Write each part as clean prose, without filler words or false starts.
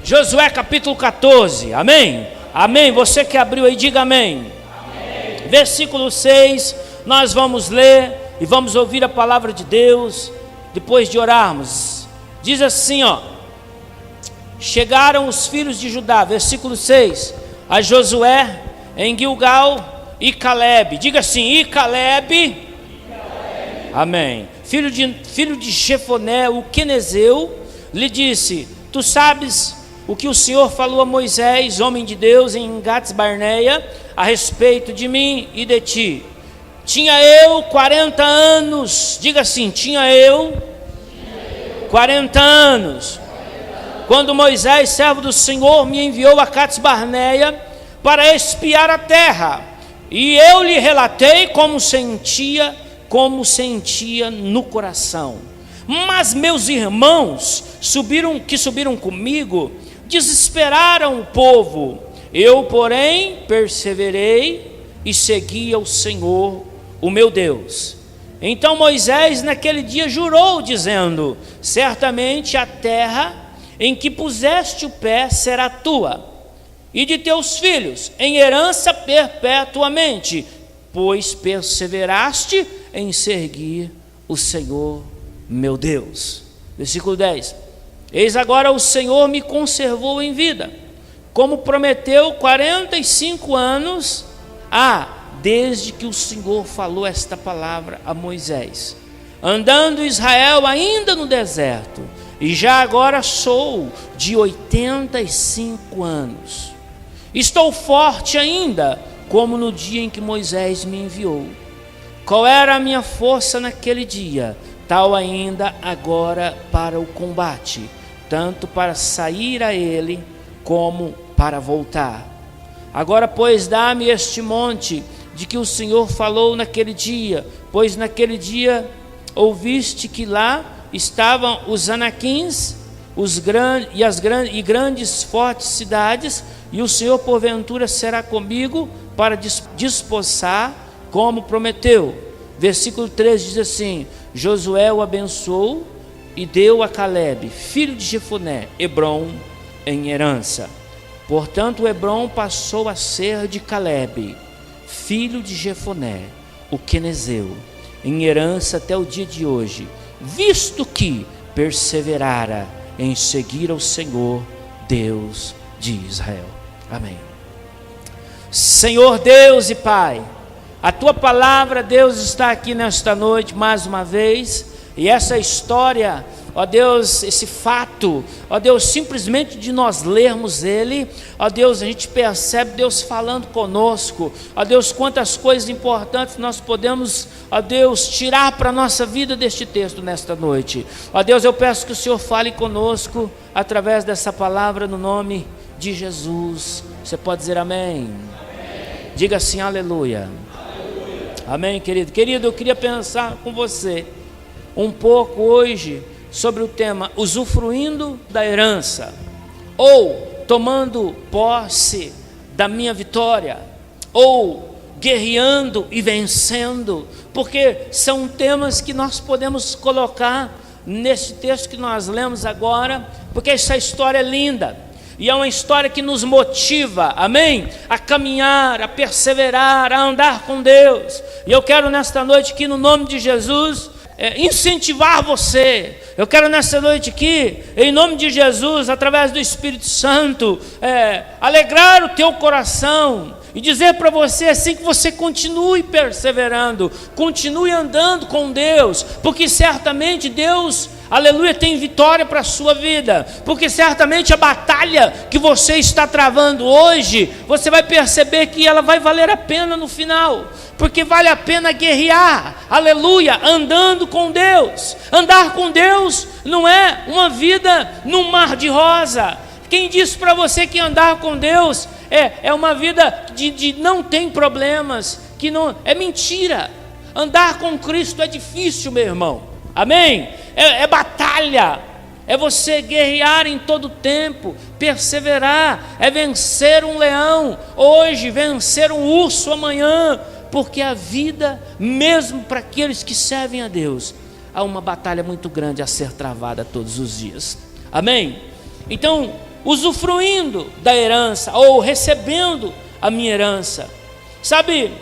Josué capítulo 14, amém? Amém, você que abriu aí, diga amém. Amém. Versículo 6, nós vamos ler e vamos ouvir a palavra de Deus, depois de orarmos. Diz assim, ó: chegaram os filhos de Judá, versículo 6, a Josué em Gilgal e Calebe, diga assim, e Calebe. Amém. Filho de Jefoné, o quenezeu, lhe disse: tu sabes o que o Senhor falou a Moisés, homem de Deus, em Gades Barneia, a respeito de mim e de ti. Tinha eu 40 anos, diga assim, tinha eu 40 anos, quando Moisés, servo do Senhor, me enviou a Gades Barneia para espiar a terra, e eu lhe relatei como sentia no coração. Mas meus irmãos que subiram comigo desesperaram o povo. Eu, porém, perseverei e segui ao Senhor, o meu Deus. Então Moisés naquele dia jurou, dizendo: certamente a terra em que puseste o pé será tua e de teus filhos em herança perpetuamente, pois perseveraste em seguir o Senhor meu Deus. Versículo 10: eis agora o Senhor me conservou em vida, como prometeu, 45 anos desde que o Senhor falou esta palavra a Moisés, andando Israel ainda no deserto, e já agora sou de 85 anos. Estou forte ainda, como no dia em que Moisés me enviou. Qual era a minha força naquele dia, tal ainda agora para o combate, tanto para sair a ele, como para voltar. Agora, pois, dá-me este monte de que o Senhor falou naquele dia, pois naquele dia ouviste que lá estavam os anaquins, e grandes fortes cidades, e o Senhor porventura será comigo para despossar, como prometeu. Versículo 13 diz assim: Josué o abençoou e deu a Calebe, filho de Jefoné, Hebrom em herança. Portanto, Hebrom passou a ser de Calebe, filho de Jefoné, o quenezeu, em herança até o dia de hoje, visto que perseverara em seguir ao Senhor, Deus de Israel. Amém. Senhor Deus e Pai, a Tua palavra, Deus, está aqui nesta noite mais uma vez, e essa história, ó Deus, esse fato, ó Deus, simplesmente de nós lermos ele, ó Deus, a gente percebe Deus falando conosco, ó Deus, quantas coisas importantes nós podemos, ó Deus, tirar para a nossa vida deste texto nesta noite. Ó Deus, eu peço que o Senhor fale conosco através dessa palavra, no nome de Jesus. Você pode dizer amém? Amém. Diga assim, aleluia. Aleluia. Amém, querido. Querido, eu queria pensar com você um pouco hoje sobre o tema usufruindo da herança, ou tomando posse da minha vitória, ou guerreando e vencendo, porque são temas que nós podemos colocar nesse texto que nós lemos agora, porque essa história é linda, e é uma história que nos motiva, amém? A caminhar, a perseverar, a andar com Deus. E eu quero nesta noite aqui, no nome de Jesus, incentivar você. Eu quero nessa noite aqui, em nome de Jesus, através do Espírito Santo, alegrar o teu coração e dizer para você assim, que você continue perseverando, continue andando com Deus, porque certamente Deus, aleluia, tem vitória para a sua vida, porque certamente a batalha que você está travando hoje, você vai perceber que ela vai valer a pena no final, porque vale a pena guerrear, aleluia, andando com Deus. Andar com Deus não é uma vida num mar de rosa. Quem disse para você que andar com Deus é uma vida de não tem problemas, que não é mentira. Andar com Cristo é difícil, meu irmão, amém? É batalha, é você guerrear em todo tempo, perseverar, é vencer um leão hoje, vencer um urso amanhã, porque a vida, mesmo para aqueles que servem a Deus, há uma batalha muito grande a ser travada todos os dias, amém? Então, usufruindo da herança, ou recebendo a minha herança. Sabe,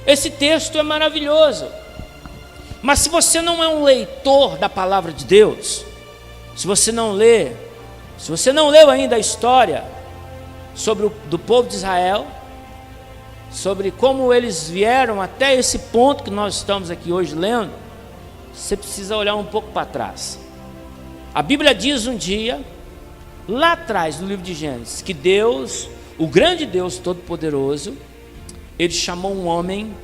esse texto é maravilhoso, mas se você não é um leitor da palavra de Deus, se você não leu ainda a história do povo de Israel, sobre como eles vieram até esse ponto que nós estamos aqui hoje lendo, você precisa olhar um pouco para trás. A Bíblia diz um dia, lá atrás no livro de Gênesis, que Deus, o grande Deus Todo-Poderoso, Ele chamou um homem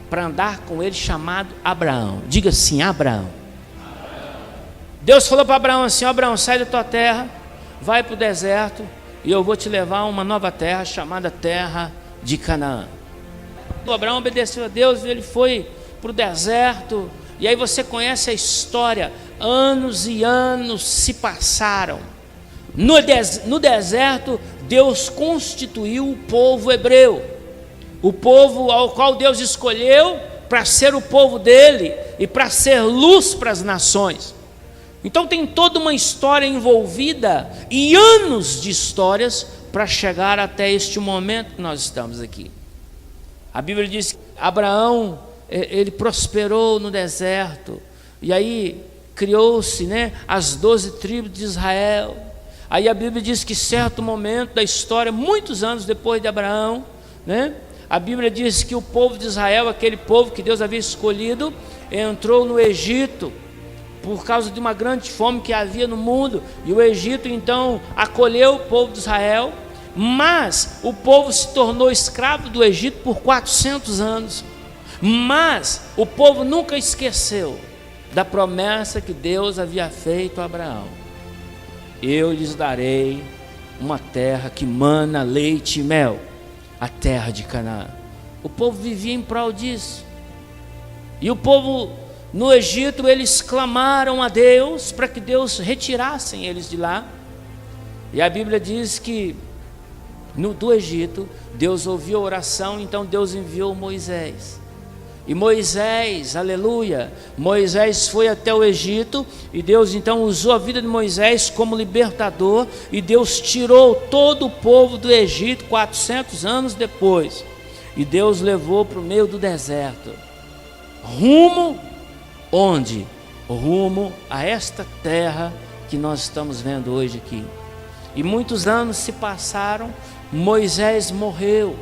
para andar com ele chamado Abraão. Diga assim, Abraão. Deus falou para Abraão assim: Abraão, sai da tua terra, vai para o deserto, e eu vou te levar a uma nova terra, chamada terra de Canaã. O Abraão obedeceu a Deus, ele foi para o deserto, e aí você conhece a história. Anos e anos se passaram. No deserto, Deus constituiu o povo hebreu, o povo ao qual Deus escolheu para ser o povo dele e para ser luz para as nações. Então tem toda uma história envolvida e anos de histórias para chegar até este momento que nós estamos aqui. A Bíblia diz que Abraão, ele prosperou no deserto, e aí criou-se, as 12 tribos de Israel. Aí a Bíblia diz que certo momento da história, muitos anos depois de Abraão, a Bíblia diz que o povo de Israel, aquele povo que Deus havia escolhido, entrou no Egito por causa de uma grande fome que havia no mundo, e o Egito então acolheu o povo de Israel, mas o povo se tornou escravo do Egito por 400 anos, mas o povo nunca esqueceu da promessa que Deus havia feito a Abraão: eu lhes darei uma terra que mana leite e mel, a terra de Canaã. O povo vivia em prol disso, e o povo no Egito, eles clamaram a Deus para que Deus retirasse eles de lá, e a Bíblia diz que do Egito, Deus ouviu a oração, então Deus enviou Moisés, e Moisés, aleluia, Moisés foi até o Egito, e Deus então usou a vida de Moisés como libertador, e Deus tirou todo o povo do Egito 400 anos depois, e Deus levou para o meio do deserto, rumo a esta terra que nós estamos vendo hoje aqui. E muitos anos se passaram, Moisés morreu,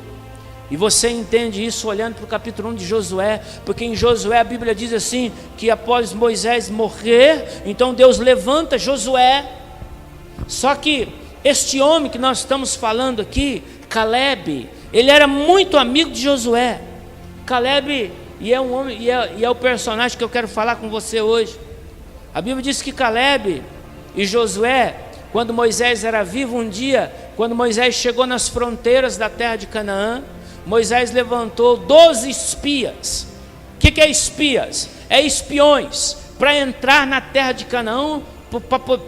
e você entende isso olhando para o capítulo 1 de Josué, porque em Josué a Bíblia diz assim, que após Moisés morrer, então Deus levanta Josué. Só que este homem que nós estamos falando aqui, Caleb, ele era muito amigo de Josué. Caleb, e é um homem, e é o personagem que eu quero falar com você hoje. A Bíblia diz que Caleb e Josué, quando Moisés era vivo, um dia, quando Moisés chegou nas fronteiras da terra de Canaã, Moisés levantou 12 espias. O que é espias? É espiões, para entrar na terra de Canaã,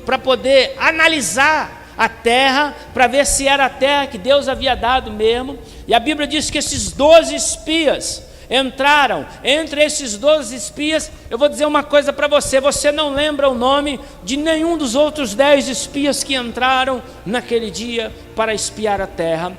para poder analisar a terra, para ver se era a terra que Deus havia dado mesmo. E a Bíblia diz que esses 12 espias entraram. Entre esses 12 espias, eu vou dizer uma coisa para você: você não lembra o nome de nenhum dos outros 10 espias que entraram naquele dia para espiar a terra.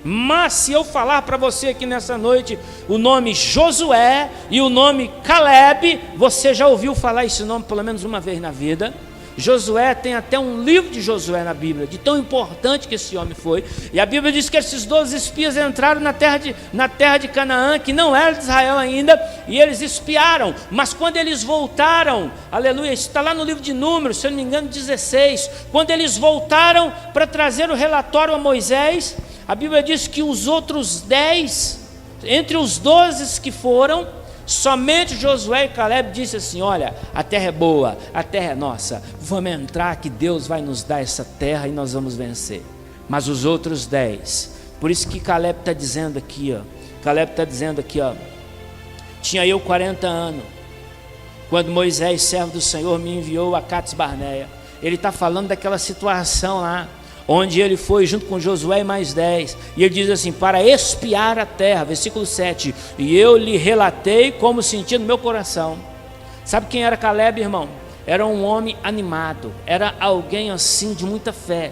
Mas se eu falar para você aqui nessa noite o nome Josué e o nome Caleb, você já ouviu falar esse nome pelo menos uma vez na vida. Josué tem até um livro de Josué na Bíblia, de tão importante que esse homem foi. E a Bíblia diz que esses 12 espias entraram na terra de Canaã, que não era de Israel ainda, e eles espiaram. Mas quando eles voltaram, aleluia, está lá no livro de Números, se eu não me engano 16, quando eles voltaram para trazer o relatório a Moisés, a Bíblia diz que os outros 10, entre os 12 que foram, somente Josué e Caleb disse assim: olha, a terra é boa, a terra é nossa, vamos entrar que Deus vai nos dar essa terra e nós vamos vencer. Mas os outros 10, por isso que Caleb está dizendo aqui, tinha eu 40 anos, quando Moisés, servo do Senhor, me enviou a Cades Barneia. Ele está falando daquela situação lá, onde ele foi junto com Josué e mais 10, e ele diz assim: para espiar a terra, versículo 7, e eu lhe relatei como sentia no meu coração. Sabe quem era Caleb, irmão? Era um homem animado, era alguém assim de muita fé,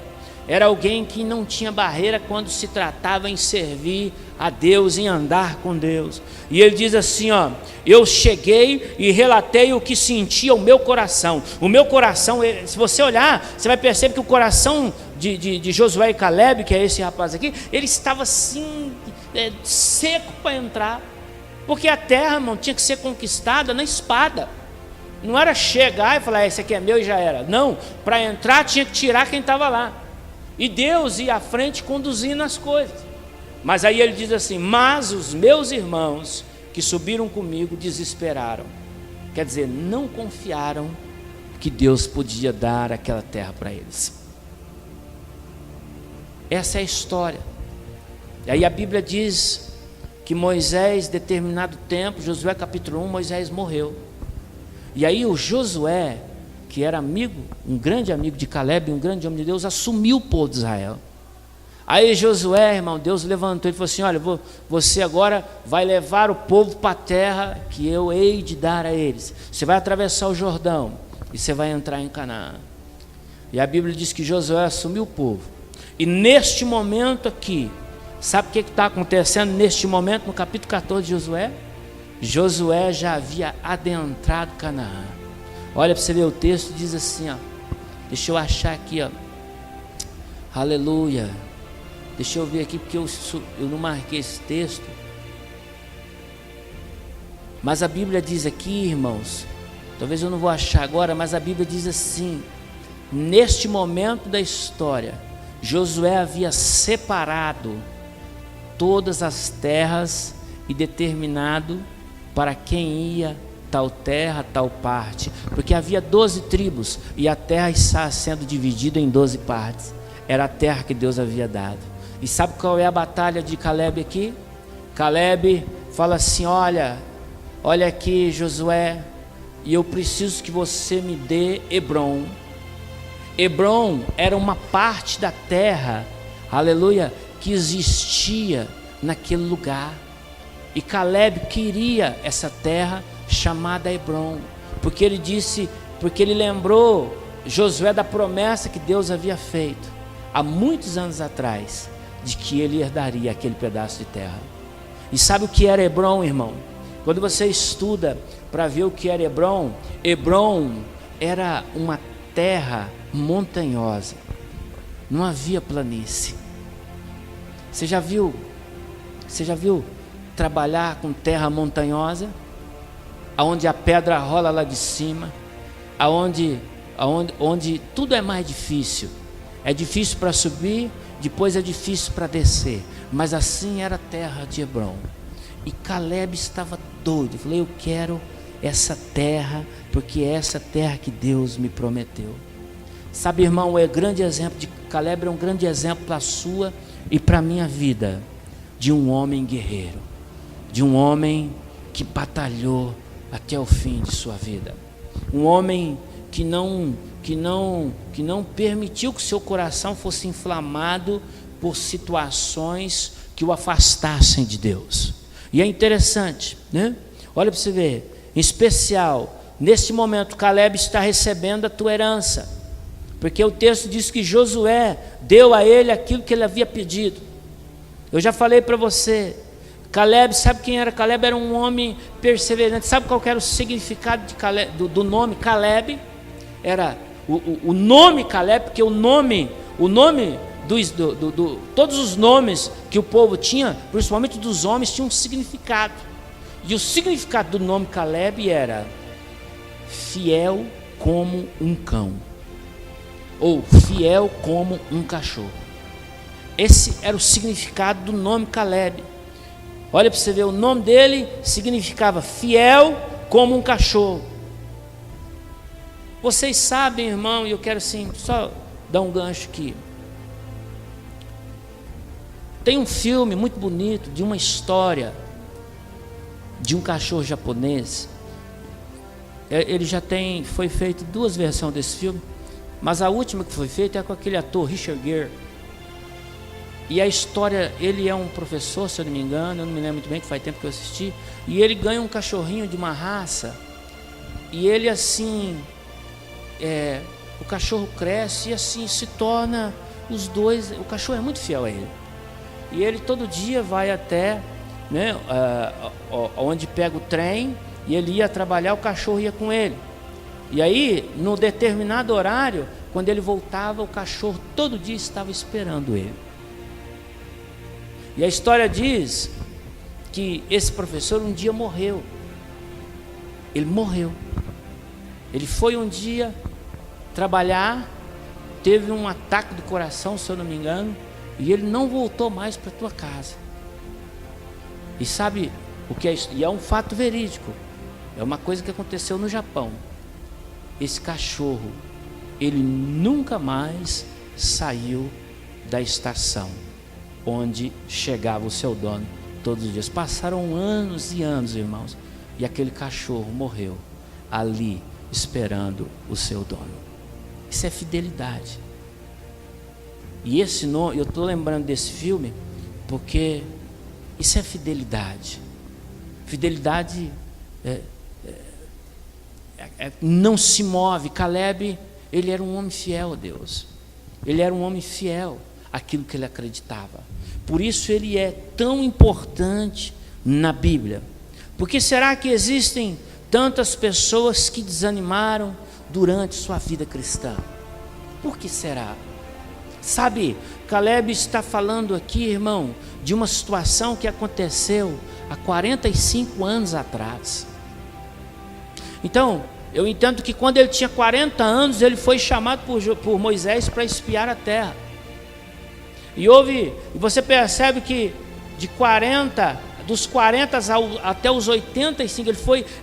era alguém que não tinha barreira quando se tratava em servir a Deus, em andar com Deus. E ele diz assim, ó: eu cheguei e relatei o que sentia o meu coração. O meu coração, se você olhar, você vai perceber que o coração de Josué e Caleb, que é esse rapaz aqui, ele estava assim, seco para entrar, porque a terra, irmão, tinha que ser conquistada na espada. Não era chegar e falar, esse aqui é meu e já era. Não, para entrar tinha que tirar quem estava lá. E Deus ia à frente conduzindo as coisas. Mas aí ele diz assim: mas os meus irmãos que subiram comigo desesperaram. Quer dizer, não confiaram que Deus podia dar aquela terra para eles. Essa é a história. E aí a Bíblia diz que Moisés, determinado tempo, Josué capítulo 1, Moisés morreu. E aí o Josué, que era amigo, um grande amigo de Caleb, um grande homem de Deus, assumiu o povo de Israel. Aí Josué, irmão, Deus levantou e falou assim: olha, você agora vai levar o povo para a terra que eu hei de dar a eles. Você vai atravessar o Jordão e você vai entrar em Canaã. E a Bíblia diz que Josué assumiu o povo. E neste momento aqui, sabe o que está acontecendo neste momento, no capítulo 14 de Josué? Josué já havia adentrado Canaã. Olha para você ver, o texto diz assim, ó. Deixa eu achar aqui, ó. Aleluia. Deixa eu ver aqui, porque eu não marquei esse texto. Mas a Bíblia diz aqui, irmãos, talvez eu não vou achar agora, mas a Bíblia diz assim: neste momento da história, Josué havia separado todas as terras e determinado para quem ia tal terra, tal parte, porque havia 12 tribos e a terra está sendo dividida em 12 partes. Era a terra que Deus havia dado. E sabe qual é a batalha de Caleb aqui? Caleb fala assim: olha aqui, Josué, e eu preciso que você me dê Hebrom. Hebrom era uma parte da terra, aleluia, que existia naquele lugar. E Caleb queria essa terra chamada Hebrom, porque ele lembrou Josué da promessa que Deus havia feito há muitos anos atrás, de que ele herdaria aquele pedaço de terra. E sabe o que era Hebrom, irmão? Quando você estuda para ver o que era Hebrom, Hebrom era uma terra montanhosa, não havia planície. Você já viu trabalhar com terra montanhosa, aonde a pedra rola lá de cima, onde tudo é mais difícil? É difícil para subir, depois é difícil para descer. Mas assim era a terra de Hebrom. E Caleb estava doido. Falei: eu quero essa terra, porque é essa terra que Deus me prometeu. Sabe, irmão, é grande exemplo de Caleb, é um grande exemplo para a sua e para a minha vida, de um homem guerreiro, de um homem que batalhou até o fim de sua vida, um homem que não permitiu que seu coração fosse inflamado por situações que o afastassem de Deus. E é interessante, né? Olha para você ver, em especial, nesse momento Caleb está recebendo a tua herança, porque o texto diz que Josué deu a ele aquilo que ele havia pedido. Eu já falei para você, Caleb, sabe quem era Caleb? Era um homem perseverante. Sabe qual era o significado de Caleb, do nome Caleb? Era o nome Caleb, porque todos os nomes que o povo tinha, principalmente dos homens, tinham um significado. E o significado do nome Caleb era fiel como um cão, ou fiel como um cachorro. Esse era o significado do nome Caleb. Olha para você ver, o nome dele significava fiel como um cachorro. Vocês sabem, irmão, e eu quero assim, só dar um gancho aqui. Tem um filme muito bonito de uma história de um cachorro japonês. Ele já foi feito 2 versões desse filme, mas a última que foi feita é com aquele ator Richard Gere. E a história, ele é um professor, se eu não me engano, eu não me lembro muito bem, que faz tempo que eu assisti, e ele ganha um cachorrinho de uma raça, e ele assim, o cachorro cresce e assim se torna os dois, o cachorro é muito fiel a ele. E ele todo dia vai até, né, onde pega o trem, e ele ia trabalhar, o cachorro ia com ele. E aí, no determinado horário, quando ele voltava, o cachorro todo dia estava esperando ele. E a história diz que esse professor um dia morreu. Ele morreu. Ele foi um dia trabalhar, teve um ataque do coração, se eu não me engano, e ele não voltou mais para a tua casa. E sabe o que é isso? E é um fato verídico. É uma coisa que aconteceu no Japão. Esse cachorro, ele nunca mais saiu da estação onde chegava o seu dono todos os dias. Passaram anos e anos, irmãos, e aquele cachorro morreu ali esperando o seu dono. Isso é fidelidade. E esse nome, eu estou lembrando desse filme porque isso é fidelidade. Fidelidade não se move. Caleb, ele era um homem fiel a Deus. Ele era um homem fiel àquilo que ele acreditava. Por isso ele é tão importante na Bíblia. Porque será que existem tantas pessoas que desanimaram durante sua vida cristã? Por que será? Sabe, Caleb está falando aqui, irmão, de uma situação que aconteceu há 45 anos atrás. Então, eu entendo que quando ele tinha 40 anos, ele foi chamado por Moisés para espiar a terra. E você percebe que dos 40 até os 85,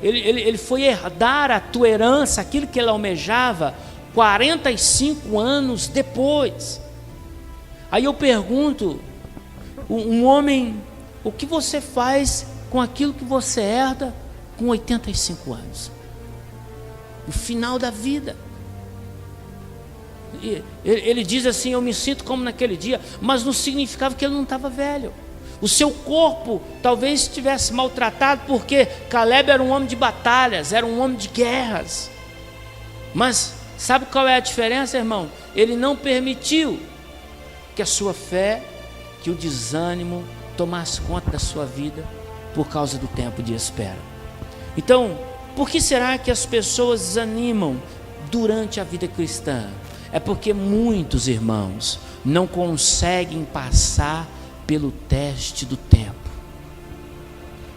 ele foi herdar a tua herança, aquilo que ele almejava, 45 anos depois. Aí eu pergunto, um homem, o que você faz com aquilo que você herda com 85 anos? O final da vida. Ele diz assim, eu me sinto como naquele dia, mas não significava que ele não estava velho. O seu corpo talvez estivesse maltratado, porque Caleb era um homem de batalhas, era um homem de guerras. Mas sabe qual é a diferença, irmão? Ele não permitiu que a sua fé, que o desânimo tomasse conta da sua vida por causa do tempo de espera. Então, por que será que as pessoas desanimam durante a vida cristã? É porque muitos irmãos não conseguem passar pelo teste do tempo.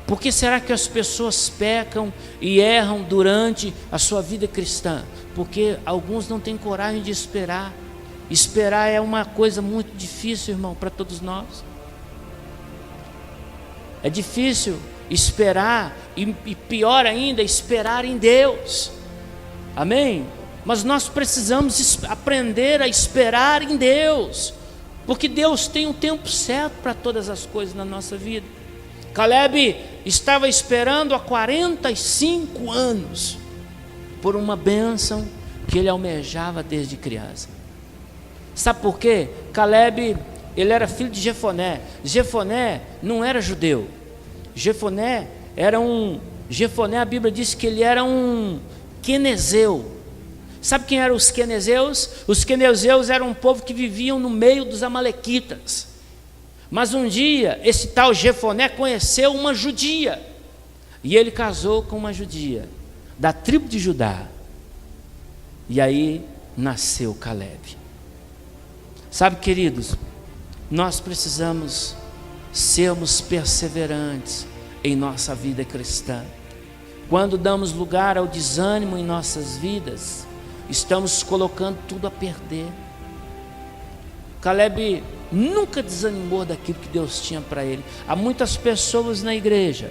Por que será que as pessoas pecam e erram durante a sua vida cristã? Porque alguns não têm coragem de esperar. Esperar é uma coisa muito difícil, irmão, para todos nós. É difícil esperar e pior ainda, esperar em Deus. Amém? Mas nós precisamos aprender a esperar em Deus, porque Deus tem um tempo certo para todas as coisas na nossa vida. Caleb estava esperando há 45 anos por uma bênção que ele almejava desde criança. Sabe por quê? Caleb, ele era filho de Jefoné. Jefoné não era judeu. Jefoné, a Bíblia diz que ele era um quenezeu. Sabe quem eram os quenezeus? Os quenezeus eram um povo que viviam no meio dos amalequitas. Mas um dia, esse tal Jefoné conheceu uma judia. E ele casou com uma judia, da tribo de Judá. E aí nasceu Caleb. Sabe, queridos, nós precisamos sermos perseverantes em nossa vida cristã. Quando damos lugar ao desânimo em nossas vidas, estamos colocando tudo a perder. Caleb nunca desanimou daquilo que Deus tinha para ele. Há muitas pessoas na igreja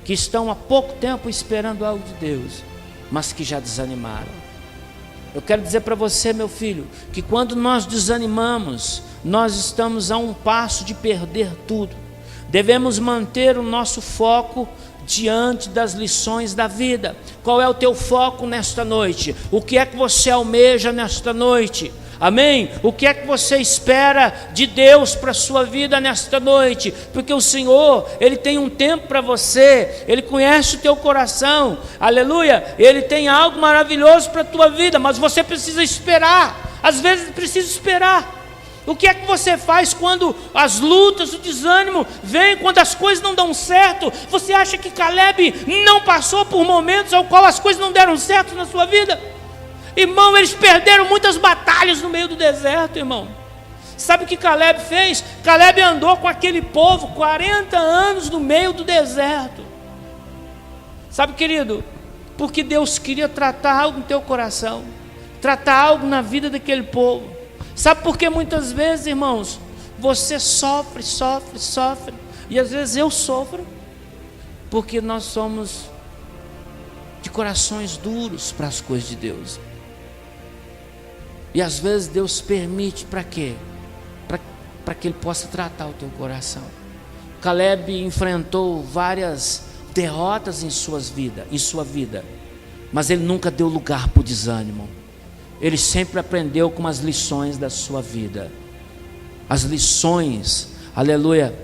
que estão há pouco tempo esperando algo de Deus, mas que já desanimaram. Eu quero dizer para você, meu filho, que quando nós desanimamos, nós estamos a um passo de perder tudo. Devemos manter o nosso foco diante das lições da vida. Qual é o teu foco nesta noite? O que é que você almeja nesta noite? Amém? O que é que você espera de Deus para a sua vida nesta noite? Porque o Senhor, Ele tem um tempo para você, Ele conhece o teu coração, aleluia, Ele tem algo maravilhoso para a tua vida, mas você precisa esperar. Às vezes precisa esperar. O que é que você faz quando as lutas, o desânimo vem, quando as coisas não dão certo? Você acha que Caleb não passou por momentos ao qual as coisas não deram certo na sua vida? Irmão, eles perderam muitas batalhas no meio do deserto, irmão. Sabe o que Caleb fez? Caleb andou com aquele povo 40 anos no meio do deserto. Sabe, querido, porque Deus queria tratar algo no teu coração, tratar algo na vida daquele povo. Sabe por que muitas vezes, irmãos, você sofre, e às vezes eu sofro, porque nós somos de corações duros para as coisas de Deus. E às vezes Deus permite para quê? Para que Ele possa tratar o teu coração. Caleb enfrentou várias derrotas em sua vida, mas ele nunca deu lugar para o desânimo. Ele sempre aprendeu com as lições da sua vida, as lições, aleluia,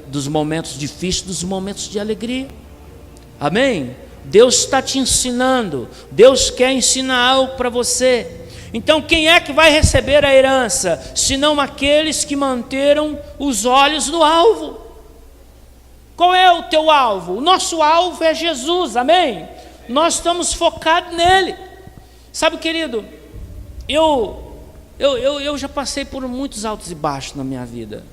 dos momentos difíceis, dos momentos de alegria. Amém? Deus está te ensinando, Deus quer ensinar algo para você. Então quem é que vai receber a herança, senão aqueles que manteram os olhos no alvo? Qual é o teu alvo? O nosso alvo é Jesus, amém? Nós estamos focados nele. Sabe, querido, eu já passei por muitos altos e baixos na minha vida,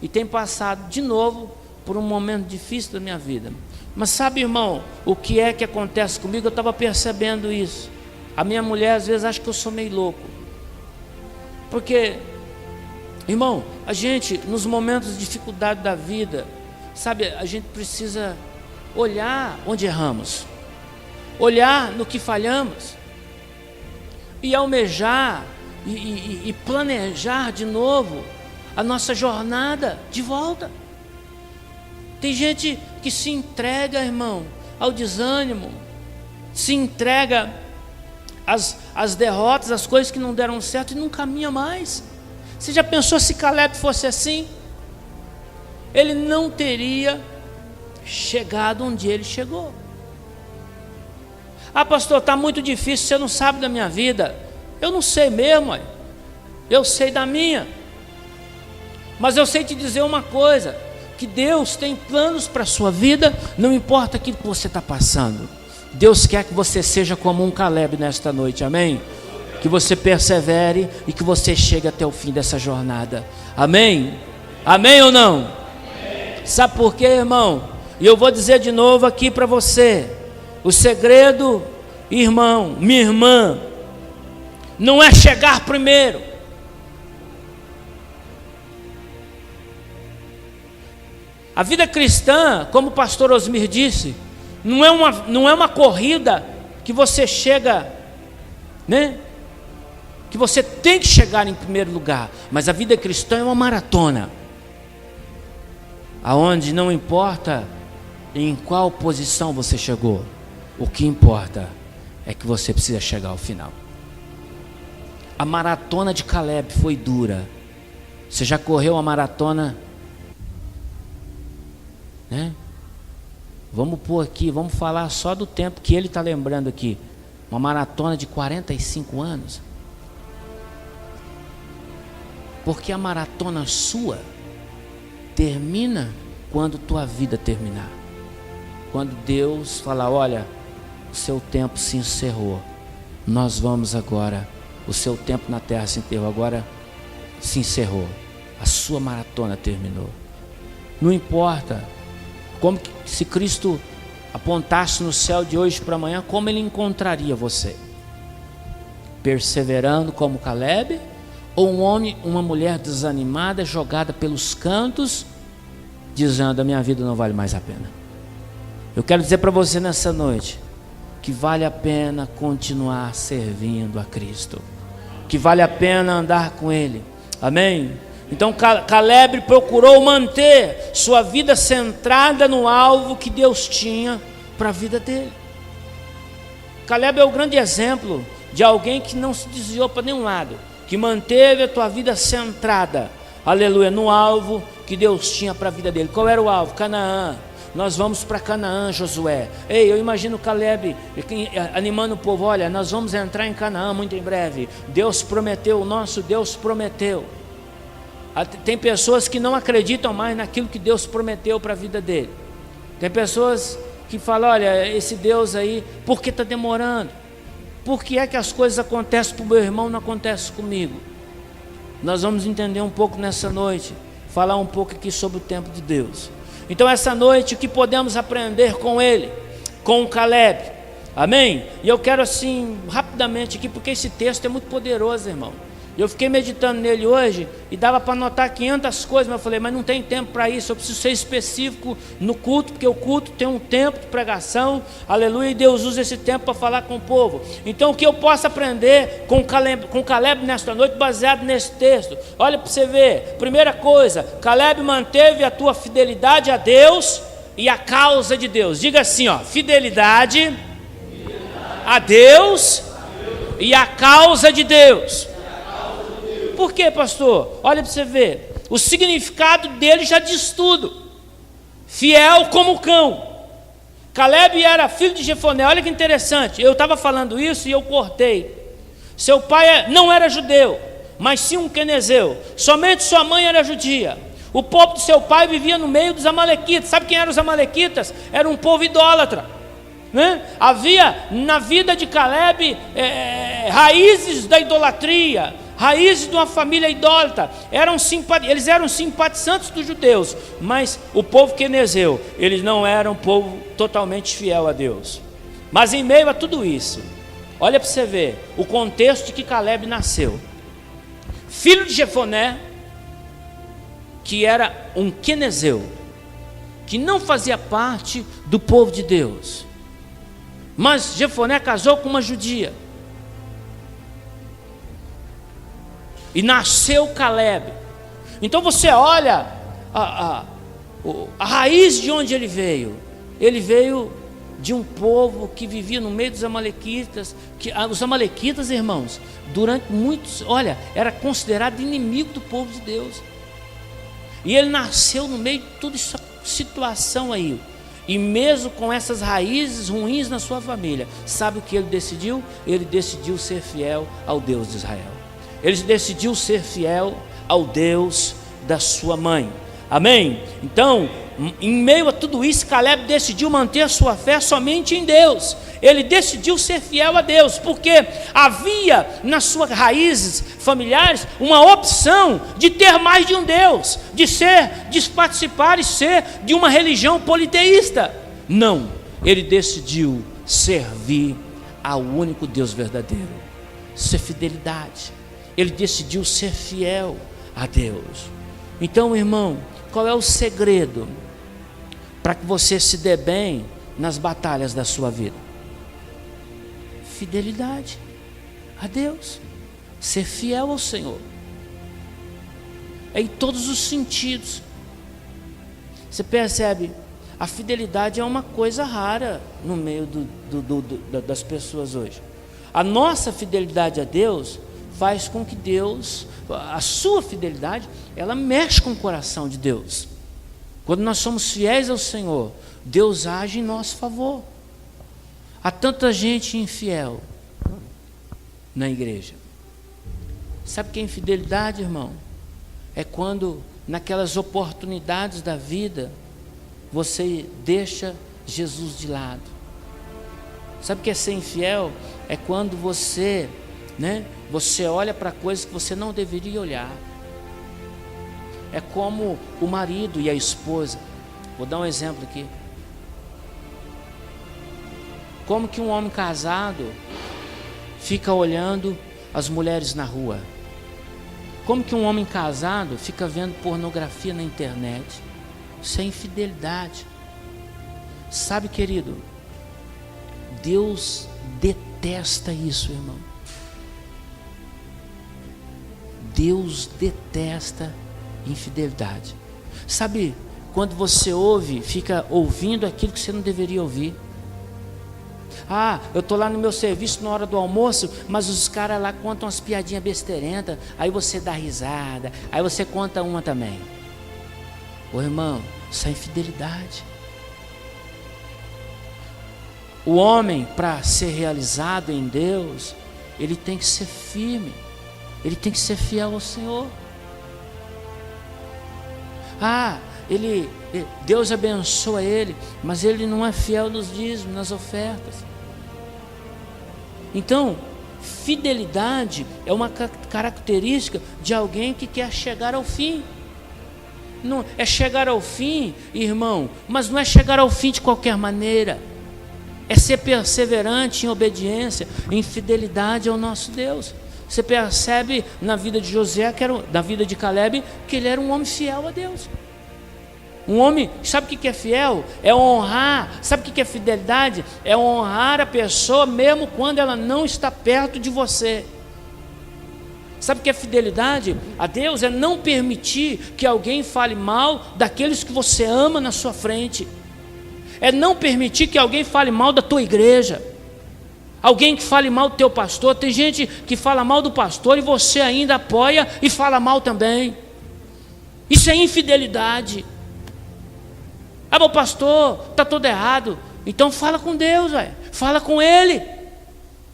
e tenho passado de novo por um momento difícil da minha vida. Mas sabe, irmão, o que é que acontece comigo? Eu estava percebendo isso. A minha mulher às vezes acha que eu sou meio louco, porque, irmão, a gente nos momentos de dificuldade da vida, sabe, a gente precisa olhar onde erramos, olhar no que falhamos, e almejar e planejar de novo a nossa jornada de volta. Tem gente que se entrega, irmão, ao desânimo, se entrega às derrotas, às coisas que não deram certo, e não caminha mais. Você já pensou se Caleb fosse assim? Ele não teria chegado onde ele chegou. Ah, pastor, está muito difícil, você não sabe da minha vida. Eu não sei mesmo, eu sei da minha. Mas eu sei te dizer uma coisa, que Deus tem planos para a sua vida, não importa aquilo que você está passando. Deus quer que você seja como um Caleb nesta noite, amém? Que você persevere e que você chegue até o fim dessa jornada, amém? Amém ou não? Amém. Sabe por quê, irmão? E eu vou dizer de novo aqui para você, o segredo, irmão, minha irmã, não é chegar primeiro. A vida cristã, como o pastor Osmir disse, não é uma corrida que você chega, né? Que você tem que chegar em primeiro lugar, mas a vida cristã é uma maratona, aonde não importa em qual posição você chegou, o que importa é que você precisa chegar ao final. A maratona de Caleb foi dura. Você já correu a maratona, né? Vamos pôr aqui, vamos falar só do tempo que ele está lembrando aqui. Uma maratona de 45 anos. Porque a maratona sua termina quando tua vida terminar. Quando Deus falar, olha, o seu tempo se encerrou. Nós vamos agora, o seu tempo na terra se encerrou, agora se encerrou. A sua maratona terminou. Não importa. Como que, se Cristo apontasse no céu de hoje para amanhã, como Ele encontraria você? Perseverando como Caleb? Ou um homem, uma mulher desanimada, jogada pelos cantos, dizendo, a minha vida não vale mais a pena? Eu quero dizer para você nessa noite, que vale a pena continuar servindo a Cristo, que vale a pena andar com Ele, amém? Então Caleb procurou manter sua vida centrada no alvo que Deus tinha para a vida dele. Caleb é o grande exemplo de alguém que não se desviou para nenhum lado, que manteve a tua vida centrada, aleluia, no alvo que Deus tinha para a vida dele. Qual era o alvo? Canaã. Nós vamos para Canaã, Josué. Ei, eu imagino Caleb animando o povo, olha, nós vamos entrar em Canaã muito em breve. Deus prometeu, o nosso Deus prometeu. Tem pessoas que não acreditam mais naquilo que Deus prometeu para a vida dele. Tem pessoas que falam: olha, esse Deus aí, por que está demorando? Por que é que as coisas acontecem para o meu irmão e não acontecem comigo? Nós vamos entender um pouco nessa noite, falar um pouco aqui sobre o tempo de Deus. Então essa noite, o que podemos aprender com ele? Com Caleb, amém? E eu quero assim, rapidamente aqui, porque esse texto é muito poderoso, irmão. Eu fiquei meditando nele hoje e dava para anotar 500 coisas, mas eu falei: mas não tem tempo para isso, eu preciso ser específico no culto, porque o culto tem um tempo de pregação, aleluia, e Deus usa esse tempo para falar com o povo. Então o que eu posso aprender com Caleb nesta noite, baseado nesse texto? Olha para você ver. Primeira coisa, Caleb manteve a tua fidelidade a Deus e a causa de Deus. Diga assim, ó: fidelidade a Deus e a causa de Deus. Por quê, pastor? Olha para você ver. O significado dele já diz tudo. Fiel como cão. Caleb era filho de Jefoné. Olha que interessante. Eu estava falando isso e eu cortei. Seu pai não era judeu, mas sim um quenezeu. Somente sua mãe era judia. O povo de seu pai vivia no meio dos amalequitas. Sabe quem eram os amalequitas? Era um povo idólatra, né? Havia na vida de Caleb raízes da idolatria, raízes de uma família idólatra. Eles eram simpatizantes dos judeus, mas o povo quenezeu, eles não eram um povo totalmente fiel a Deus. Mas em meio a tudo isso, olha para você ver o contexto de que Caleb nasceu. Filho de Jefoné, que era um quenezeu, que não fazia parte do povo de Deus. Mas Jefoné casou com uma judia. E nasceu Caleb. Então você olha a raiz de onde ele veio. Ele veio de um povo que vivia no meio dos amalequitas. Os amalequitas, irmãos, durante muitos, era considerado inimigo do povo de Deus. E ele nasceu no meio de toda essa situação aí. E mesmo com essas raízes ruins na sua família, sabe o que ele decidiu? Ele decidiu ser fiel ao Deus de Israel. Ele decidiu ser fiel ao Deus da sua mãe. Amém? Então, em meio a tudo isso, Caleb decidiu manter a sua fé somente em Deus. Ele decidiu ser fiel a Deus, porque havia nas suas raízes familiares uma opção de ter mais de um Deus, de participar e ser de uma religião politeísta. Não, ele decidiu servir ao único Deus verdadeiro. Isso é fidelidade. Ele decidiu ser fiel a Deus. Então, irmão, qual é o segredo para que você se dê bem nas batalhas da sua vida? Fidelidade a Deus. Ser fiel ao Senhor. É em todos os sentidos. Você percebe? A fidelidade é uma coisa rara no meio das pessoas hoje. A nossa fidelidade a Deus faz com que Deus, a sua fidelidade, ela mexe com o coração de Deus. Quando nós somos fiéis ao Senhor, Deus age em nosso favor. Há tanta gente infiel na igreja. Sabe o que é infidelidade, irmão? É quando naquelas oportunidades da vida você deixa Jesus de lado. Sabe o que é ser infiel? É quando você olha para coisas que você não deveria olhar. É como o marido e a esposa. Vou dar um exemplo aqui. Como que um homem casado fica olhando as mulheres na rua? Como que um homem casado fica vendo pornografia na internet? Isso é infidelidade. Sabe, querido, Deus detesta isso, irmão. Deus detesta infidelidade. Sabe, quando você fica ouvindo aquilo que você não deveria ouvir. Eu estou lá no meu serviço na hora do almoço, mas os caras lá contam umas piadinhas besteirentas, aí você dá risada, aí você conta uma também. Ô irmão, isso é infidelidade. O homem, para ser realizado em Deus, ele tem que ser firme. Ele tem que ser fiel ao Senhor. Deus abençoa ele, mas ele não é fiel nos dízimos, nas ofertas. Então, fidelidade é uma característica de alguém que quer chegar ao fim. Não é chegar ao fim, irmão, mas não é chegar ao fim de qualquer maneira. É ser perseverante em obediência, em fidelidade ao nosso Deus. Você percebe na vida de José, na vida de Caleb, que ele era um homem fiel a Deus. Um homem, sabe o que é fiel? É honrar. Sabe o que é fidelidade? É honrar a pessoa mesmo quando ela não está perto de você. Sabe o que é fidelidade a Deus? É não permitir que alguém fale mal daqueles que você ama na sua frente. É não permitir que alguém fale mal da tua igreja. Alguém que fale mal do teu pastor. Tem gente que fala mal do pastor e você ainda apoia e fala mal também. Isso é infidelidade. Meu pastor, está tudo errado. Então fala com Deus, véio. Fala com Ele.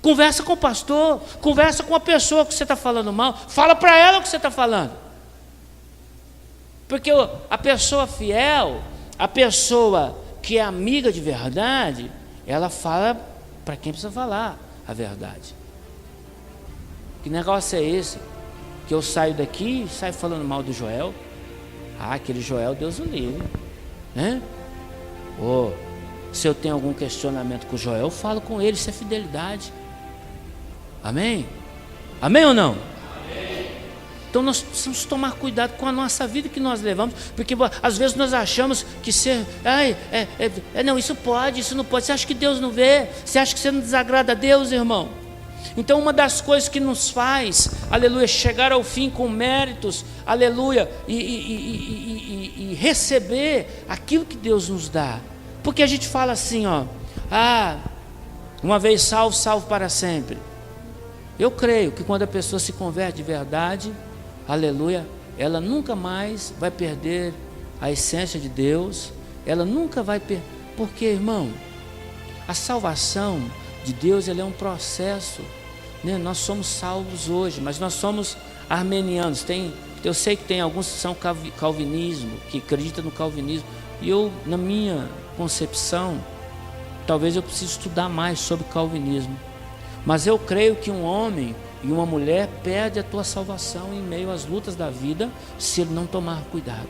Conversa com o pastor. Conversa com a pessoa que você está falando mal. Fala para ela o que você está falando. Porque a pessoa fiel, a pessoa que é amiga de verdade, ela fala para quem precisa falar a verdade. Que negócio é esse? Que eu saio daqui e saio falando mal do Joel? Aquele Joel, Deus o livre. Se eu tenho algum questionamento com o Joel, eu falo com ele, isso é fidelidade. Amém? Amém ou não? Amém. Então nós precisamos tomar cuidado com a nossa vida que nós levamos, porque às vezes nós achamos que ser, não, isso pode, isso não pode. Você acha que Deus não vê? Você acha que você não desagrada a Deus, irmão? Então uma das coisas que nos faz, aleluia, chegar ao fim com méritos, aleluia, e receber aquilo que Deus nos dá. Porque a gente fala assim, uma vez salvo, salvo para sempre. Eu creio que quando a pessoa se converte de verdade, aleluia, ela nunca mais vai perder a essência de Deus, ela nunca vai perder, porque, irmão, a salvação de Deus, ela é um processo, né? Nós somos salvos hoje, mas nós somos armenianos. Eu sei que tem alguns que são calvinismo, que acreditam no calvinismo, e eu, na minha concepção, talvez eu precise estudar mais sobre calvinismo, mas eu creio que um homem e uma mulher perde a tua salvação em meio às lutas da vida, se ele não tomar cuidado.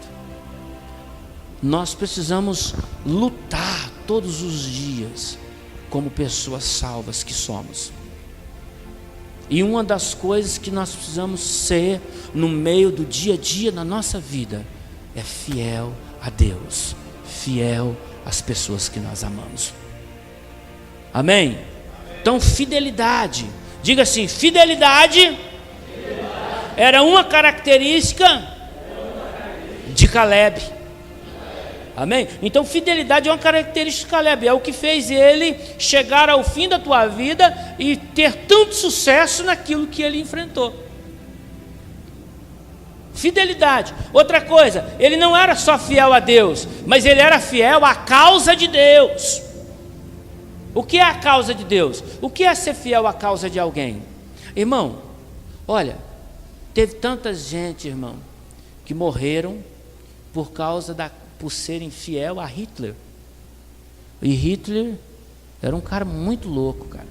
Nós precisamos lutar todos os dias como pessoas salvas que somos. E uma das coisas que nós precisamos ser no meio do dia a dia na nossa vida é fiel a Deus, fiel às pessoas que nós amamos. Amém? Então, fidelidade. Diga assim, fidelidade era uma característica de Caleb. Amém? Então, fidelidade é uma característica de Caleb. É o que fez ele chegar ao fim da tua vida e ter tanto sucesso naquilo que ele enfrentou. Fidelidade. Outra coisa, ele não era só fiel a Deus, mas ele era fiel à causa de Deus. O que é a causa de Deus? O que é ser fiel à causa de alguém? Irmão, olha, teve tanta gente, irmão, que morreram por serem fiel a Hitler. E Hitler era um cara muito louco, cara.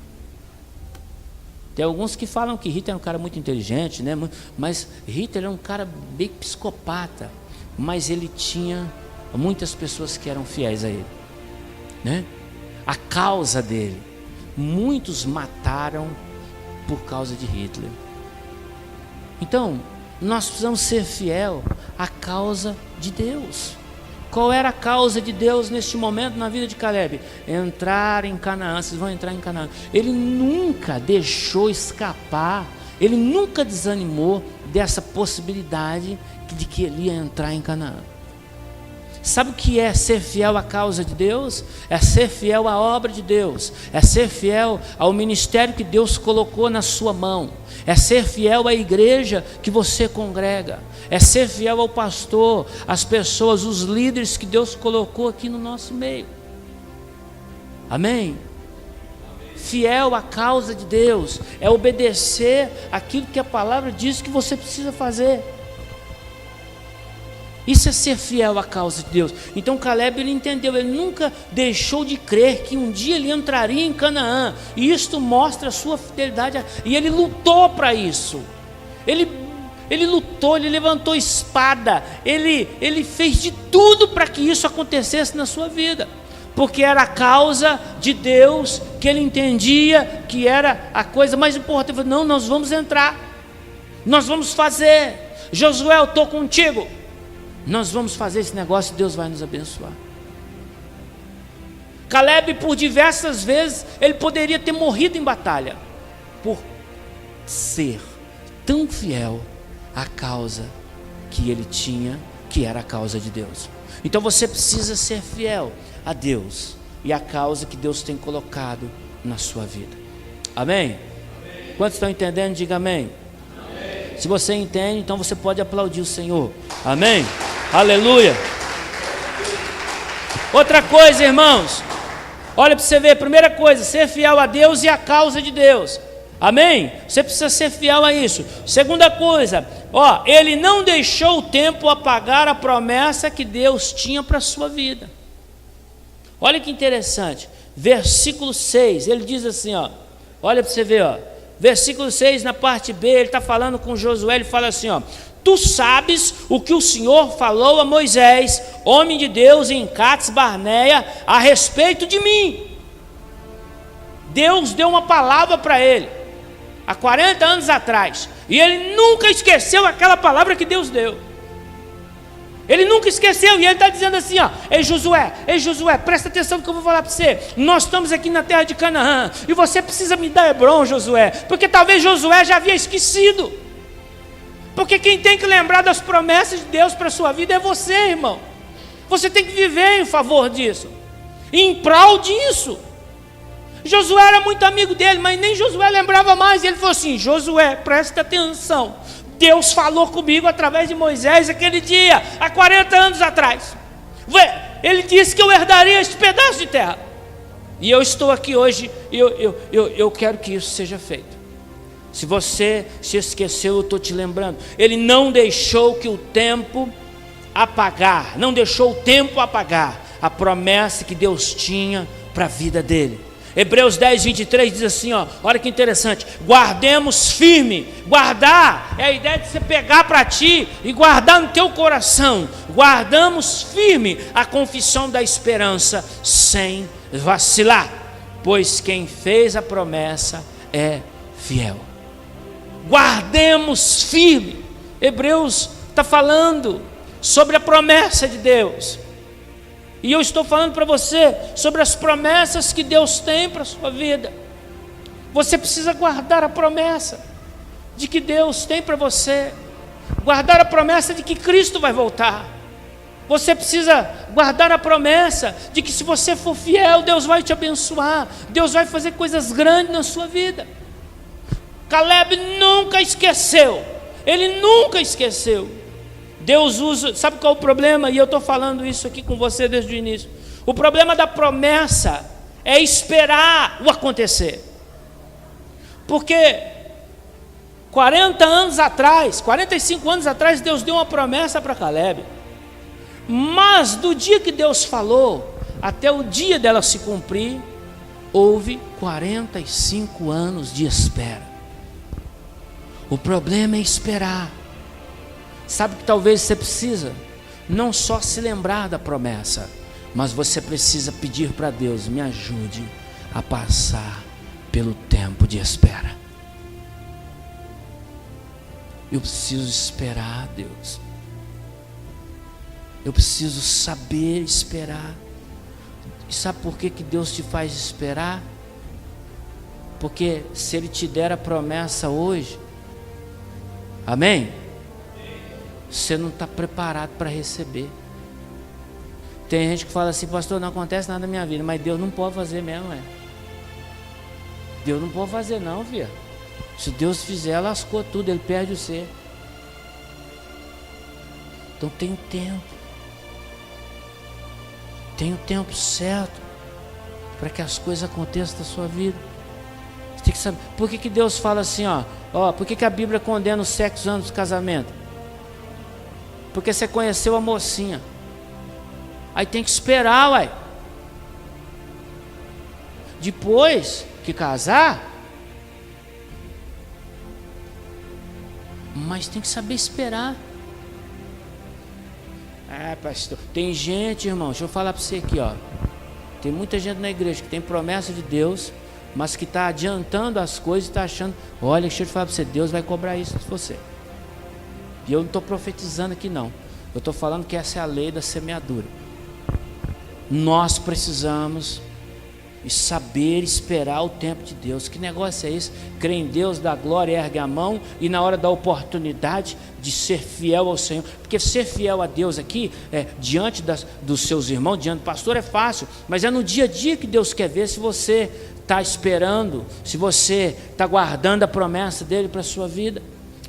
Tem alguns que falam que Hitler era um cara muito inteligente, né? Mas Hitler era um cara bem psicopata. Mas ele tinha muitas pessoas que eram fiéis a ele, né? A causa dele. Muitos mataram por causa de Hitler. Então, nós precisamos ser fiel à causa de Deus. Qual era a causa de Deus neste momento na vida de Caleb? Entrar em Canaã. Vocês vão entrar em Canaã. Ele nunca deixou escapar, ele nunca desanimou dessa possibilidade de que ele ia entrar em Canaã. Sabe o que é ser fiel à causa de Deus? É ser fiel à obra de Deus, é ser fiel ao ministério que Deus colocou na sua mão, é ser fiel à igreja que você congrega, é ser fiel ao pastor, às pessoas, os líderes que Deus colocou aqui no nosso meio. Amém? Fiel à causa de Deus é obedecer aquilo que a palavra diz que você precisa fazer. Isso é ser fiel à causa de Deus. Então Caleb, ele entendeu, ele nunca deixou de crer que um dia ele entraria em Canaã, e isto mostra a sua fidelidade, e ele lutou para isso. Ele lutou, ele levantou espada, ele fez de tudo para que isso acontecesse na sua vida, porque era a causa de Deus, que ele entendia que era a coisa mais importante. Ele falou: não, nós vamos entrar, nós vamos fazer. Josué, eu estou contigo, nós vamos fazer esse negócio e Deus vai nos abençoar. Caleb, por diversas vezes, ele poderia ter morrido em batalha, por ser tão fiel à causa que ele tinha, que era a causa de Deus. Então você precisa ser fiel a Deus e à causa que Deus tem colocado na sua vida. Amém? Quantos estão entendendo? Diga amém. Amém. Se você entende, então você pode aplaudir o Senhor. Amém? Aleluia. Outra coisa, irmãos, olha para você ver. Primeira coisa, ser fiel a Deus e à causa de Deus. Amém? Você precisa ser fiel a isso. Segunda coisa, ele não deixou o tempo apagar a promessa que Deus tinha para a sua vida. Olha que interessante, versículo 6, ele diz assim, olha para você ver, versículo 6, na parte B, ele está falando com Josué, ele fala assim, tu sabes o que o Senhor falou a Moisés, homem de Deus, em Cades Barneia, a respeito de mim. Deus deu uma palavra para ele, há 40 anos atrás, e ele nunca esqueceu aquela palavra que Deus deu. Ele nunca esqueceu, e ele está dizendo assim, ei Josué, presta atenção no que eu vou falar para você. Nós estamos aqui na terra de Canaã, e você precisa me dar Hebron, Josué, porque talvez Josué já havia esquecido, porque quem tem que lembrar das promessas de Deus para a sua vida é você, irmão. Você tem que viver em favor disso, em prol disso. Josué era muito amigo dele, mas nem Josué lembrava mais, e ele falou assim, Josué, presta atenção, Deus falou comigo através de Moisés aquele dia, há 40 anos atrás. Ele disse que eu herdaria esse pedaço de terra. E eu estou aqui hoje, e eu quero que isso seja feito. Se você se esqueceu, eu estou te lembrando. Ele não deixou que o tempo apagar, a promessa que Deus tinha para a vida dele. Hebreus 10, 23 diz assim, olha que interessante, guardemos firme. Guardar é a ideia de você pegar para ti e guardar no teu coração. Guardamos firme a confissão da esperança sem vacilar, pois quem fez a promessa é fiel. Guardemos firme. Hebreus está falando sobre a promessa de Deus. E eu estou falando para você sobre as promessas que Deus tem para a sua vida. Você precisa guardar a promessa de que Deus tem para você. Guardar a promessa de que Cristo vai voltar. Você precisa guardar a promessa de que se você for fiel, Deus vai te abençoar. Deus vai fazer coisas grandes na sua vida. Caleb nunca esqueceu. Ele nunca esqueceu. Deus usa, sabe qual é o problema? E eu estou falando isso aqui com você desde o início. O problema da promessa é esperar o acontecer. Porque 40 anos atrás, 45 anos atrás, Deus deu uma promessa para Caleb. Mas do dia que Deus falou, até o dia dela se cumprir, houve 45 anos de espera. O problema é esperar. Sabe que talvez você precisa não só se lembrar da promessa, mas você precisa pedir para Deus, me ajude a passar pelo tempo de espera. Eu preciso esperar, Deus. Eu preciso saber esperar. E sabe por que Deus te faz esperar? Porque se Ele te der a promessa hoje, amém? Você não está preparado para receber. Tem gente que fala assim, pastor, não acontece nada na minha vida, mas Deus não pode fazer mesmo, Deus não pode fazer não, filha. Se Deus fizer, lascou tudo, Ele perde o ser. Então tem o tempo. Tem o tempo certo para que as coisas aconteçam na sua vida. Você tem que saber. Por que Deus fala assim, por que a Bíblia condena o sexo antes do casamento? Porque você conheceu a mocinha. Aí tem que esperar, uai. Depois que casar, mas tem que saber esperar. Ah, pastor, tem gente, irmão, deixa eu falar para você aqui, ó. Tem muita gente na igreja que tem promessa de Deus, mas que está adiantando as coisas e está achando, olha, deixa eu te falar para você, Deus vai cobrar isso de você. E eu não estou profetizando aqui não. Eu estou falando que essa é a lei da semeadura. Nós precisamos saber esperar o tempo de Deus. Que negócio é esse? Crer em Deus, dá glória, ergue a mão, e na hora da oportunidade de ser fiel ao Senhor, porque ser fiel a Deus aqui, diante dos seus irmãos, diante do pastor é fácil, mas é no dia a dia que Deus quer ver se você está esperando, se você está guardando a promessa dele para a sua vida,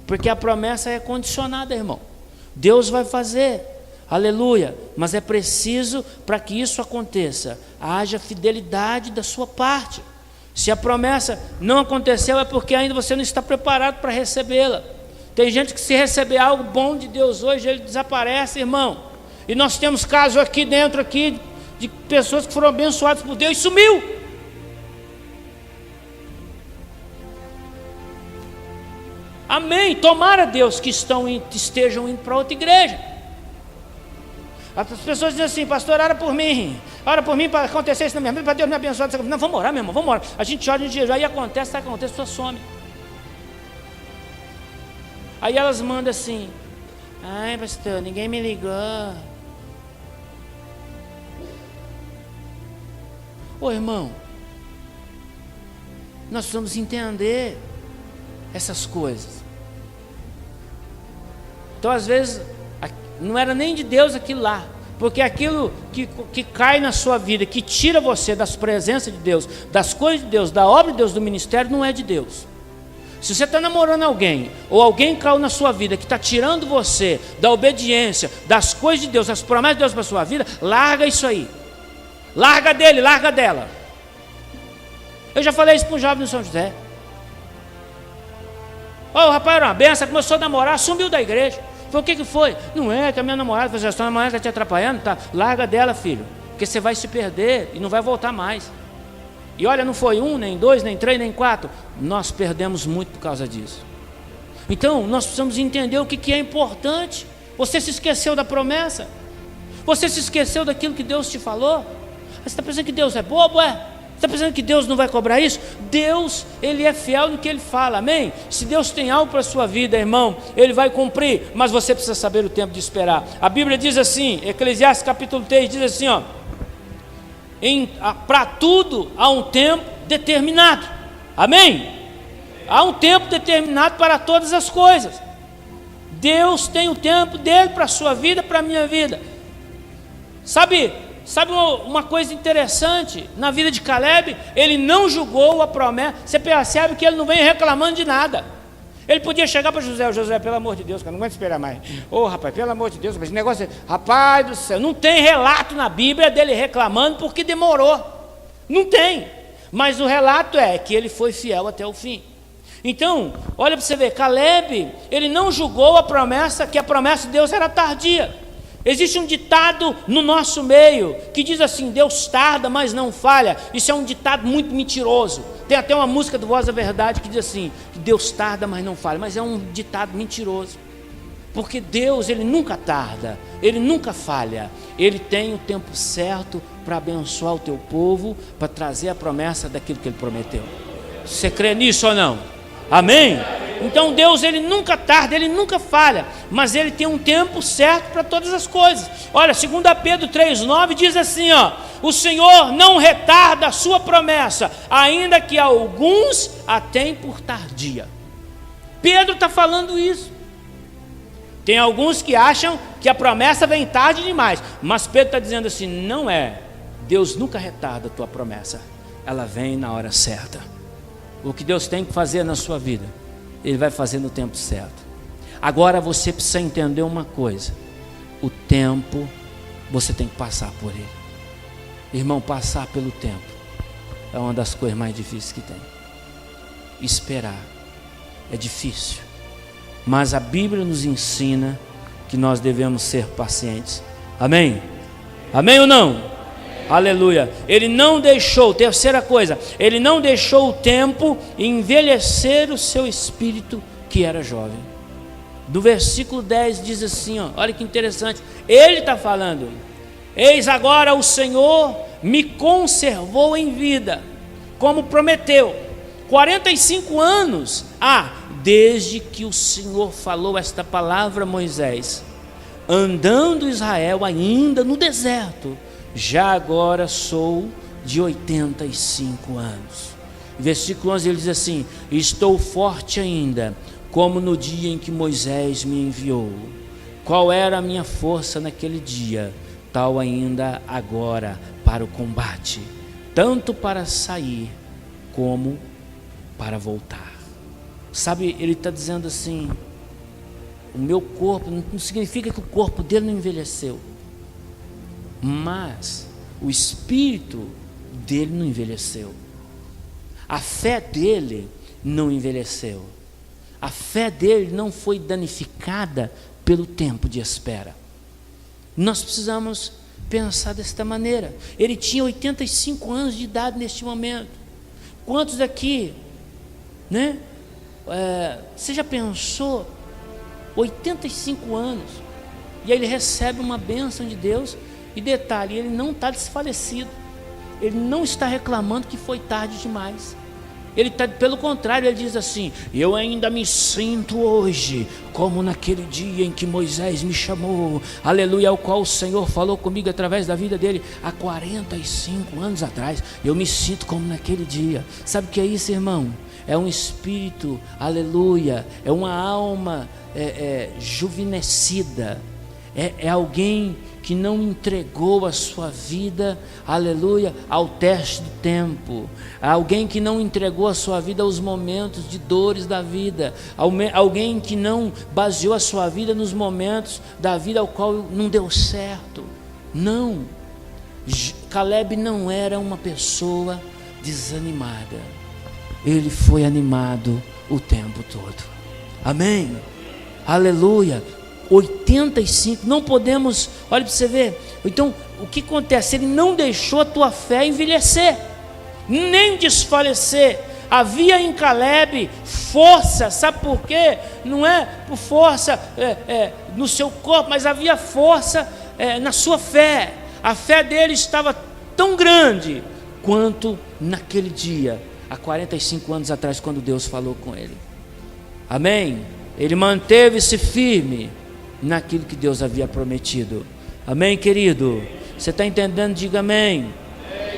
porque a promessa é condicionada, irmão. Deus vai fazer, aleluia, mas é preciso, para que isso aconteça, haja fidelidade da sua parte. Se a promessa não aconteceu, é porque ainda você não está preparado para recebê-la. Tem gente que, se receber algo bom de Deus hoje, ele desaparece, irmão. E nós temos casos aqui dentro aqui de pessoas que foram abençoadas por Deus e sumiu. Amém. Tomara, Deus, que estejam indo para outra igreja. As pessoas dizem assim, pastor, ora por mim para acontecer isso na minha vida, para Deus me abençoar. Não, vamos orar, meu irmão, vamos orar. A gente ora, a gente aí acontece, só some. Aí elas mandam assim, ai pastor, ninguém me ligou. Ô irmão, nós precisamos entender essas coisas. Então às vezes não era nem de Deus aquilo lá, porque aquilo que cai na sua vida, que tira você das presenças de Deus, das coisas de Deus, da obra de Deus, do ministério, não é de Deus. Se você está namorando alguém, ou alguém caiu na sua vida, que está tirando você da obediência, das coisas de Deus, das promessas de Deus para a sua vida, larga isso aí. Larga dele, larga dela. Eu já falei isso para um jovem no São José. O rapaz era uma benção, começou a namorar, sumiu da igreja. Falei, o que foi? Não é que a minha namorada, a sua namorada está te atrapalhando, tá? Larga dela, filho, porque você vai se perder e não vai voltar mais. E olha, não foi 1, nem 2, nem 3, nem 4. Nós perdemos muito por causa disso. Então, nós precisamos entender o que é importante. Você se esqueceu da promessa? Você se esqueceu daquilo que Deus te falou? Você está pensando que Deus é bobo, é? Você está pensando que Deus não vai cobrar isso? Deus, Ele é fiel no que Ele fala, amém? Se Deus tem algo para a sua vida, irmão, Ele vai cumprir, mas você precisa saber o tempo de esperar. A Bíblia diz assim, Eclesiastes capítulo 3, diz assim, ó, para tudo há um tempo determinado, amém? Há um tempo determinado para todas as coisas. Deus tem o tempo dele para a sua vida, para a minha vida. Sabe uma coisa interessante na vida de Caleb? Ele não julgou a promessa. Você percebe que ele não vem reclamando de nada. Ele podia chegar para Josué, pelo amor de Deus, cara, não aguento esperar mais. Rapaz, pelo amor de Deus, mas esse negócio, rapaz do céu, não tem relato na Bíblia dele reclamando porque demorou. Não tem. Mas o relato é que ele foi fiel até o fim. Então, olha para você ver, Caleb, ele não julgou a promessa, que a promessa de Deus era tardia. Existe um ditado no nosso meio que diz assim, Deus tarda, mas não falha. Isso é um ditado muito mentiroso. Tem até uma música do Voz da Verdade que diz assim, que Deus tarda, mas não falha. Mas é um ditado mentiroso. Porque Deus, Ele nunca tarda, Ele nunca falha. Ele tem o tempo certo para abençoar o teu povo, para trazer a promessa daquilo que Ele prometeu. Você crê nisso ou não? Amém? Então Deus, Ele nunca tarda, Ele nunca falha, mas Ele tem um tempo certo para todas as coisas. Olha, 2 Pedro 3,9 diz assim, ó, o Senhor não retarda a sua promessa, ainda que alguns a têm por tardia. Pedro está falando isso. Tem alguns que acham que a promessa vem tarde demais, mas Pedro está dizendo assim, não é. Deus nunca retarda a tua promessa, ela vem na hora certa. O que Deus tem que fazer na sua vida, Ele vai fazer no tempo certo. Agora você precisa entender uma coisa, o tempo, você tem que passar por ele. Irmão, passar pelo tempo é uma das coisas mais difíceis que tem. Esperar é difícil, mas a Bíblia nos ensina que nós devemos ser pacientes. Amém? Amém ou não? Amém. Aleluia. Ele não deixou, terceira coisa, ele não deixou o tempo envelhecer o seu espírito que era jovem. Do versículo 10 diz assim, ó, olha que interessante, ele está falando: eis agora o Senhor me conservou em vida, como prometeu, 45 anos, desde que o Senhor falou esta palavra a Moisés, andando Israel ainda no deserto, já agora sou de 85 anos. Versículo 11 ele diz assim: estou forte ainda, como no dia em que Moisés me enviou. Qual era a minha força naquele dia? Tal ainda agora para o combate, tanto para sair como para voltar. Sabe, ele está dizendo assim: o meu corpo, não significa que o corpo dele não envelheceu, mas o espírito dele não envelheceu, a fé dele não envelheceu, a fé dele não foi danificada pelo tempo de espera. Nós precisamos pensar desta maneira. Ele tinha 85 anos de idade neste momento. Quantos aqui, né? Você já pensou? 85 anos, e aí ele recebe uma bênção de Deus, e detalhe, ele não está desfalecido, ele não está reclamando que foi tarde demais, ele está, pelo contrário, ele diz assim: eu ainda me sinto hoje como naquele dia em que Moisés me chamou, aleluia, ao qual o Senhor falou comigo através da vida dele há 45 anos atrás, eu me sinto como naquele dia. Sabe o que é isso, irmão? É um espírito, aleluia, é uma alma juvenescida, é alguém que não entregou a sua vida, aleluia, ao teste do tempo, alguém que não entregou a sua vida aos momentos de dores da vida, alguém que não baseou a sua vida nos momentos da vida ao qual não deu certo. Não, Caleb não era uma pessoa desanimada, ele foi animado o tempo todo. Amém? Aleluia. 85, não podemos, olha para você ver. Então, o que acontece? Ele não deixou a tua fé envelhecer, nem desfalecer. Havia em Caleb força, sabe por quê? Não é por força no seu corpo, mas havia força na sua fé. A fé dele estava tão grande quanto naquele dia, há 45 anos atrás, quando Deus falou com ele. Amém? Ele manteve-se firme naquilo que Deus havia prometido. Amém, querido? Você está entendendo? Diga amém.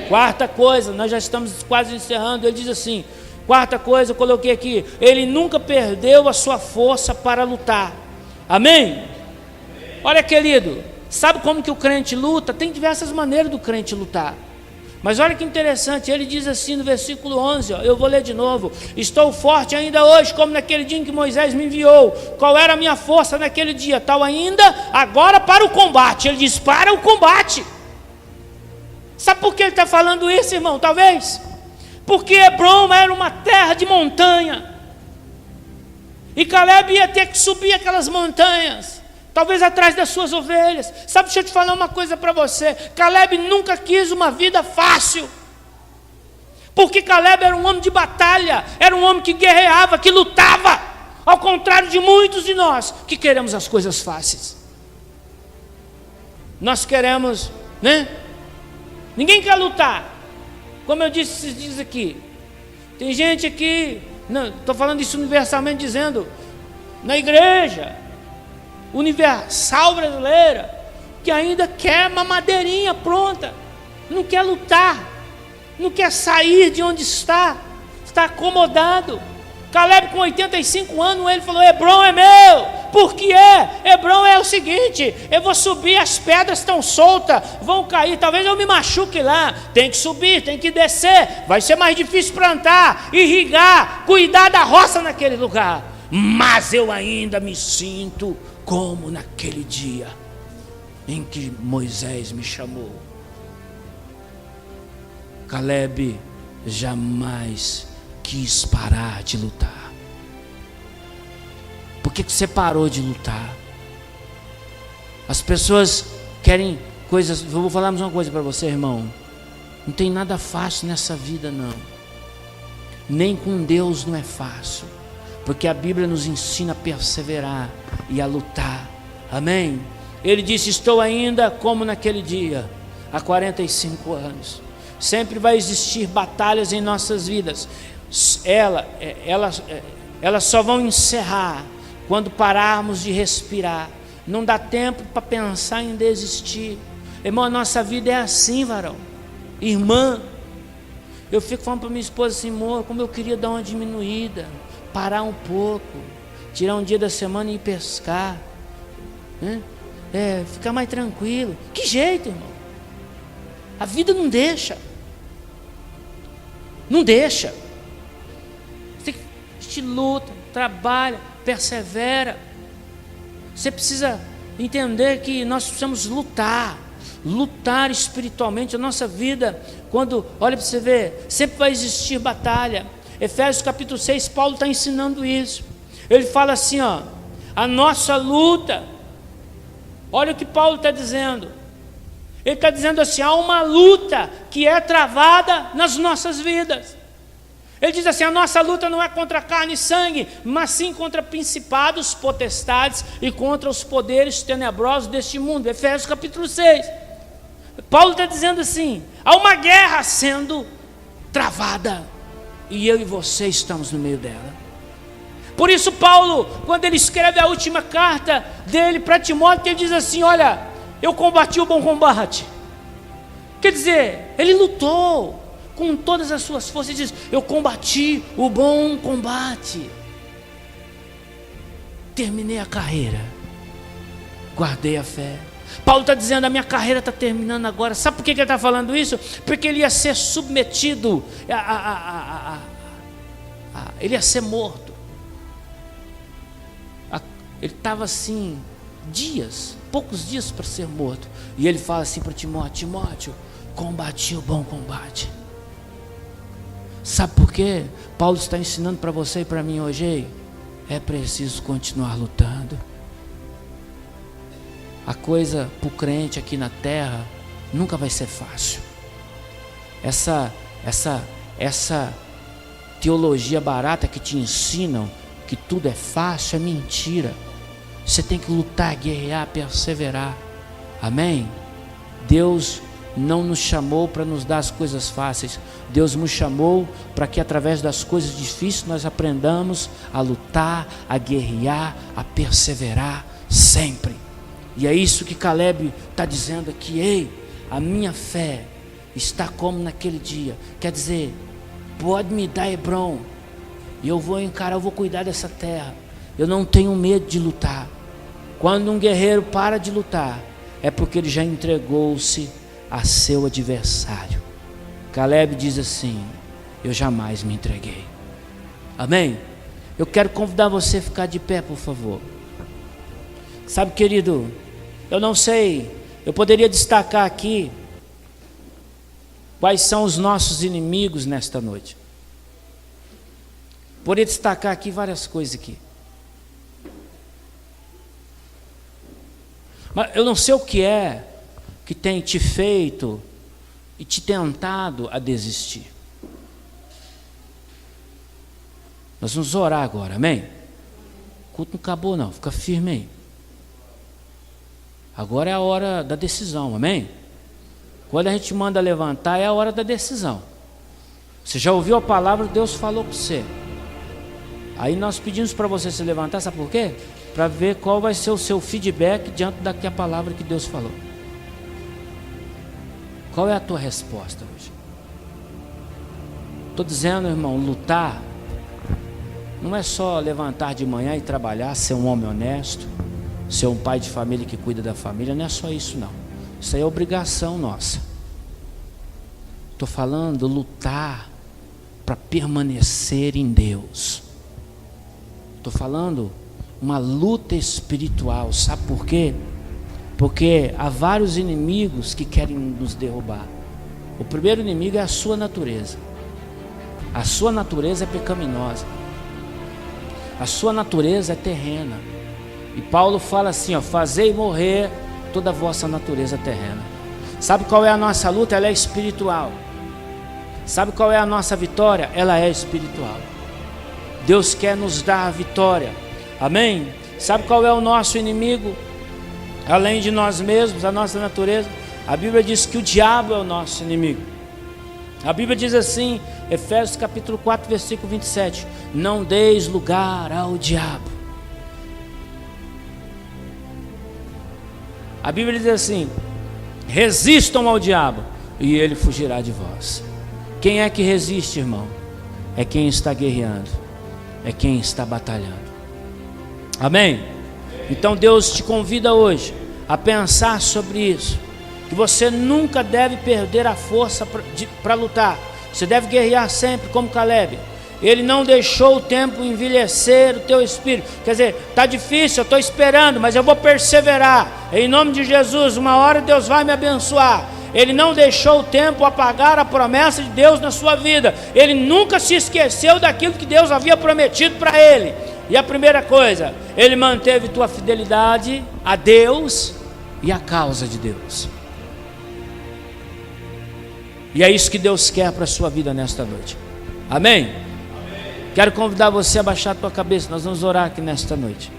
Quarta coisa, nós já estamos quase encerrando. Ele diz assim: quarta coisa, eu coloquei aqui: ele nunca perdeu a sua força para lutar. Amém? Olha, querido, sabe como que o crente luta? Tem diversas maneiras do crente lutar. Mas olha que interessante, ele diz assim no versículo 11, eu vou ler de novo: estou forte ainda hoje, como naquele dia em que Moisés me enviou. Qual era a minha força naquele dia? Tal ainda agora para o combate. Ele diz: para o combate. Sabe por que ele está falando isso, irmão? Talvez porque Hebrom era uma terra de montanha, e Caleb ia ter que subir aquelas montanhas, talvez atrás das suas ovelhas. Sabe, deixa eu te falar uma coisa para você: Caleb nunca quis uma vida fácil, porque Caleb era um homem de batalha, era um homem que guerreava, que lutava, ao contrário de muitos de nós que queremos as coisas fáceis. Nós queremos, né? Ninguém quer lutar, como eu disse esses dias aqui. Tem gente aqui, não estou falando isso universalmente, dizendo, na igreja universal brasileira, que ainda quer uma madeirinha pronta, não quer lutar, não quer sair de onde está acomodado. Caleb, com 85 anos, ele falou: Hebrom é meu. Por que é? Hebrom é o seguinte: eu vou subir, as pedras estão soltas, vão cair, talvez eu me machuque lá. Tem que subir, tem que descer, vai ser mais difícil plantar, irrigar, cuidar da roça naquele lugar. Mas eu ainda me sinto como naquele dia em que Moisés me chamou. Caleb jamais quis parar de lutar. Por que você parou de lutar? As pessoas querem coisas. Eu vou falar mais uma coisa para você, irmão. Não tem nada fácil nessa vida, não. Nem com Deus não é fácil. Porque a Bíblia nos ensina a perseverar e a lutar. Amém? Ele disse: estou ainda como naquele dia, há 45 anos. Sempre vai existir batalhas em nossas vidas. Elas só vão encerrar quando pararmos de respirar. Não dá tempo para pensar em desistir. Irmão, a nossa vida é assim, varão. Irmã, eu fico falando para minha esposa assim: amor, como eu queria dar uma diminuída, parar um pouco, tirar um dia da semana e ir pescar, né? Ficar mais tranquilo. Que jeito, irmão? A vida não deixa. Não deixa. Você te luta, trabalha, persevera. Você precisa entender que nós precisamos lutar espiritualmente. A nossa vida, quando, olha para você ver, sempre vai existir batalha. Efésios capítulo 6, Paulo está ensinando isso. Ele fala assim, ó, a nossa luta, olha o que Paulo está dizendo. Ele está dizendo assim: há uma luta que é travada nas nossas vidas. Ele diz assim: a nossa luta não é contra carne e sangue, mas sim contra principados, potestades e contra os poderes tenebrosos deste mundo. Efésios capítulo 6. Paulo está dizendo assim: há uma guerra sendo travada, e eu e você estamos no meio dela. Por isso Paulo, quando ele escreve a última carta dele para Timóteo, ele diz assim: olha, eu combati o bom combate. Quer dizer, ele lutou com todas as suas forças. Ele diz: eu combati o bom combate, terminei a carreira, guardei a fé. Paulo está dizendo: a minha carreira está terminando agora. Sabe por que ele está falando isso? Porque ele ia ser submetido, ele ia ser morto. Ele estava assim, poucos dias para ser morto. E ele fala assim para Timóteo: Timóteo, combati o bom combate. Sabe por quê? Paulo está ensinando para você e para mim hoje: é preciso continuar lutando. A coisa para o crente aqui na terra nunca vai ser fácil. Essa teologia barata que te ensinam que tudo é fácil é mentira. Você tem que lutar, guerrear, perseverar. Amém? Deus não nos chamou para nos dar as coisas fáceis. Deus nos chamou para que através das coisas difíceis nós aprendamos a lutar, a guerrear, a perseverar sempre. E é isso que Caleb está dizendo aqui: ei, a minha fé está como naquele dia. Quer dizer, pode me dar Hebron, e eu vou encarar, eu vou cuidar dessa terra. Eu não tenho medo de lutar. Quando um guerreiro para de lutar, é porque ele já entregou-se a seu adversário. Caleb diz assim: eu jamais me entreguei. Amém? Eu quero convidar você a ficar de pé, por favor. Sabe, querido, eu não sei, eu poderia destacar aqui quais são os nossos inimigos nesta noite. Poderia destacar aqui várias coisas aqui. Mas eu não sei o que é que tem te feito e te tentado a desistir. Nós vamos orar agora, amém? O culto não acabou não, fica firme aí. Agora é a hora da decisão, amém? Quando a gente manda levantar, é a hora da decisão. Você já ouviu a palavra, Deus falou com você. Aí nós pedimos para você se levantar, sabe por quê? Para ver qual vai ser o seu feedback diante daquela palavra que Deus falou. Qual é a tua resposta hoje? Estou dizendo, irmão, lutar não é só levantar de manhã e trabalhar, ser um homem honesto, ser um pai de família que cuida da família. Não é só isso não. Isso aí é obrigação nossa. Estou falando lutar para permanecer em Deus. Estou falando uma luta espiritual. Sabe por quê? Porque há vários inimigos que querem nos derrubar. O primeiro inimigo é a sua natureza. A sua natureza é pecaminosa. A sua natureza é terrena. E Paulo fala assim, ó: fazei morrer toda a vossa natureza terrena. Sabe qual é a nossa luta? Ela é espiritual. Sabe qual é a nossa vitória? Ela é espiritual. Deus quer nos dar a vitória. Amém? Sabe qual é o nosso inimigo? Além de nós mesmos, a nossa natureza. A Bíblia diz que o diabo é o nosso inimigo. A Bíblia diz assim, Efésios capítulo 4, versículo 27. Não deis lugar ao diabo. A Bíblia diz assim, resistam ao diabo e ele fugirá de vós. Quem é que resiste, irmão? É quem está guerreando, é quem está batalhando. Amém? Então Deus te convida hoje a pensar sobre isso, que você nunca deve perder a força para lutar. Você deve guerrear sempre como Caleb. Ele não deixou o tempo envelhecer o teu espírito. Quer dizer, está difícil, eu estou esperando, mas eu vou perseverar. Em nome de Jesus, uma hora Deus vai me abençoar. Ele não deixou o tempo apagar a promessa de Deus na sua vida. Ele nunca se esqueceu daquilo que Deus havia prometido para ele. E a primeira coisa, ele manteve tua fidelidade a Deus e a causa de Deus. E é isso que Deus quer para a sua vida nesta noite. Amém? Quero convidar você a baixar a tua cabeça, nós vamos orar aqui nesta noite.